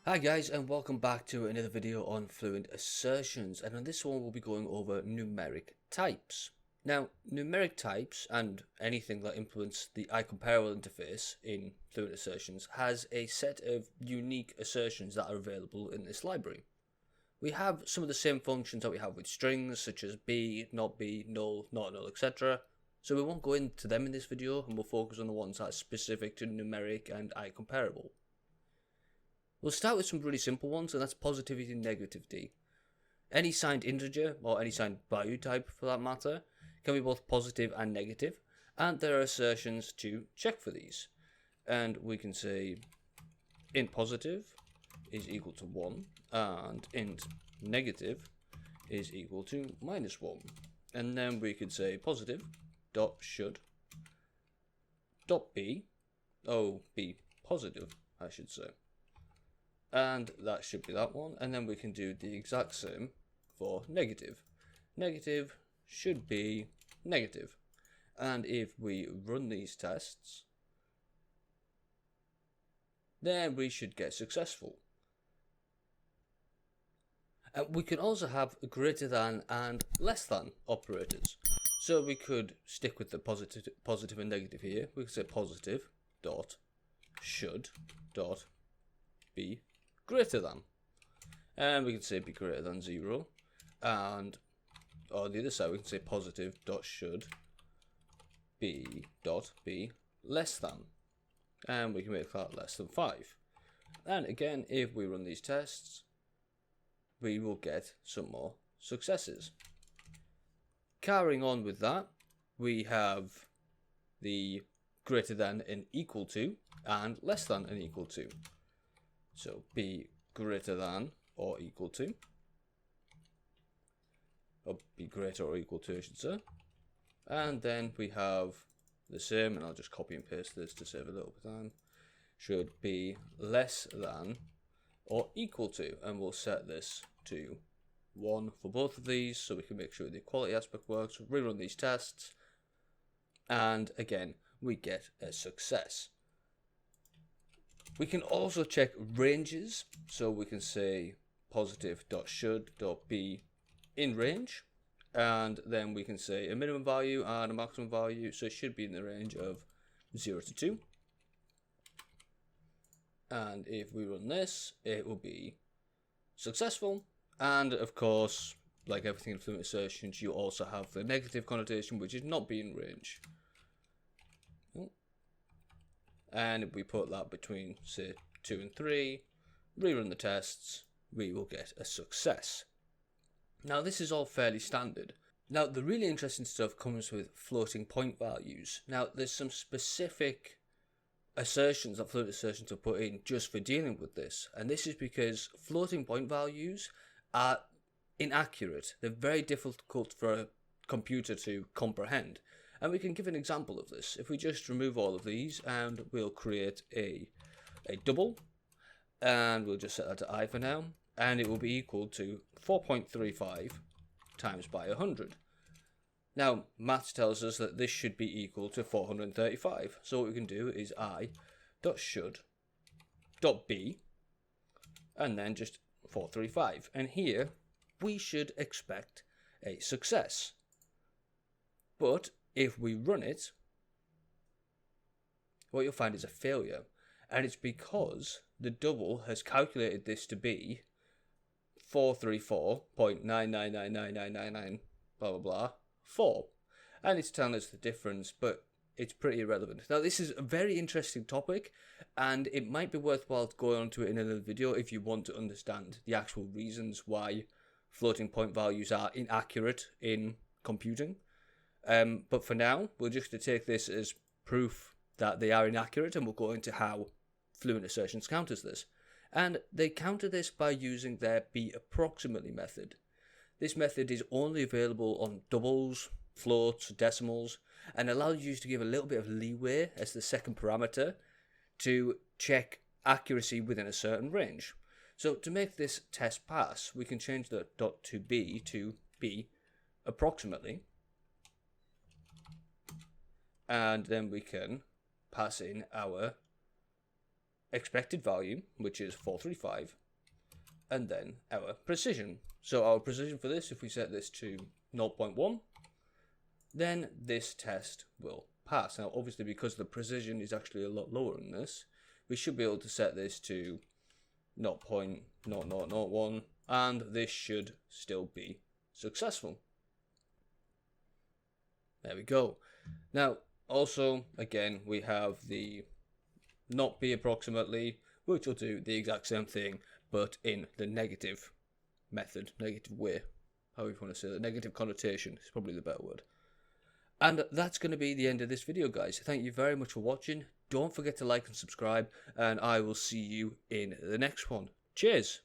Hi guys, and welcome back to another video on Fluent Assertions, and on this one we'll be going over numeric types. Now, numeric types and anything that implements the iComparable interface in Fluent Assertions has a set of unique assertions that are available in this library. We have some of the same functions that we have with strings, such as be, not be, null, not null, etc. So we won't go into them in this video, and we'll focus on the ones that are specific to numeric and iComparable. We'll start with some really simple ones, and that's positivity and negativity. Any signed integer, or any signed value type for that matter, can be both positive and negative, and there are assertions to check for these. And we can say int positive is equal to 1, and int negative is equal to -1. And then we could say positive dot should dot be positive, I should say. And that should be that one. And then we can do the exact same for negative. Negative should be negative. And if we run these tests, then we should get successful. And we can also have greater than and less than operators. So we could stick with the positive and negative here. We could say positive dot should dot be greater than, and we can say be greater than 0, and on the other side we can say positive dot should be less than, and we can make that less than 5. And again, if we run these tests, we will get some more successes. Carrying on with that, we have the greater than and equal to and less than and equal to. So be greater than or equal to, or be greater or equal to, I should say. And then we have the same, and I'll just copy and paste this to save a little bit of time. Should be less than or equal to, and we'll set this to 1 for both of these so we can make sure the equality aspect works. We'll rerun these tests, and again, we get a success. We can also check ranges, so we can say positive.should.be in range, and then we can say a minimum value and a maximum value, so it should be in the range of 0 to 2. And if we run this, it will be successful. And of course, like everything in Fluent Assertions, you also have the negative connotation, which is not be in range. And if we put that between, say, 2 and 3, rerun the tests, we will get a success. Now, this is all fairly standard. Now, the really interesting stuff comes with floating point values. Now, there's some specific assertions that Fluent Assertions have put in just for dealing with this. And this is because floating point values are inaccurate. They're very difficult for a computer to comprehend. And we can give an example of this. If we just remove all of these, and we'll create a double, and we'll just set that to I for now, and it will be equal to 4.35 times by 100. Now, maths tells us that this should be equal to 435. So what we can do is I.should.be, and then just 435. And here, we should expect a success. But if we run it, what you'll find is a failure. And it's because the double has calculated this to be 434.9999999 blah blah blah 4. And it's telling us the difference, but it's pretty irrelevant. Now, this is a very interesting topic, and it might be worthwhile going on to it in another video if you want to understand the actual reasons why floating point values are inaccurate in computing. But for now, we're just going to take this as proof that they are inaccurate, and we'll go into how Fluent Assertions counters this. And they counter this by using their be approximately method. This method is only available on doubles, floats, decimals, and allows you to give a little bit of leeway as the second parameter to check accuracy within a certain range. So to make this test pass, we can change the dot to be approximately. And then we can pass in our expected value, which is 435, and then our precision. So our precision for this, if we set this to 0.1, then this test will pass. Now, obviously, because the precision is actually a lot lower than this, we should be able to set this to 0.0001, and this should still be successful. There we go. Now, also, again, we have the not be approximately, which will do the exact same thing, but in the negative method, negative way, however you want to say that, negative connotation is probably the better word. And that's going to be the end of this video, guys. Thank you very much for watching. Don't forget to like and subscribe, and I will see you in the next one. Cheers!